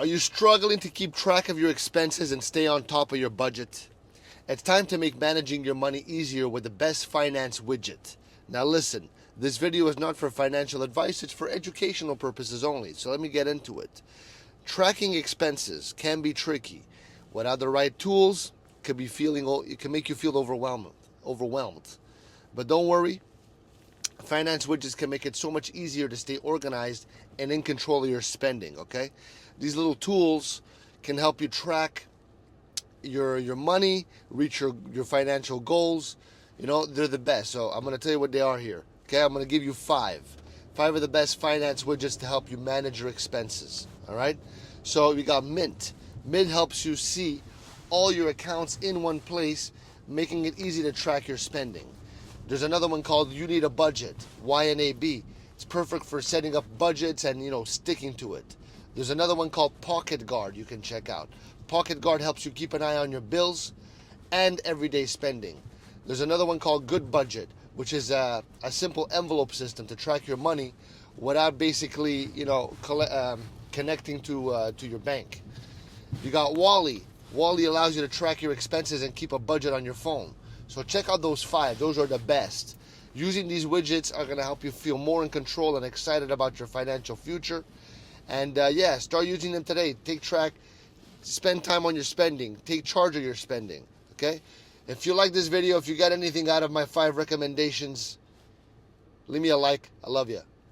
Are you struggling to keep track of your expenses and stay on top of your budget? It's time to make managing your money easier with the best finance widget. Now listen, this video is not for financial advice, it's for educational purposes only. So let me get into it. Tracking expenses can be tricky. Without the right tools, it can make you feel overwhelmed. But don't worry, finance widgets can make it so much easier to stay organized and in control of your spending, okay? These little tools can help you track your money, reach your financial goals. You know, they're the best. So I'm going to tell you what they are here. Okay, I'm going to give you five of the best finance widgets to help you manage your expenses. All right. So we got Mint. Mint helps you see all your accounts in one place, making it easy to track your spending. There's another one called You Need a Budget, YNAB. It's perfect for setting up budgets and, sticking to it. There's another one called PocketGuard you can check out. PocketGuard helps you keep an eye on your bills and everyday spending. There's another one called Good Budget, which is a simple envelope system to track your money without basically, connecting to your bank. You got Wally. Wally allows you to track your expenses and keep a budget on your phone. So check out those five. Those are the best. Using these widgets are going to help you feel more in control and excited about your financial future. And start using them today. Take track. Spend time on your spending. Take charge of your spending. Okay? If you like this video, if you got anything out of my 5 recommendations, leave me a like. I love you.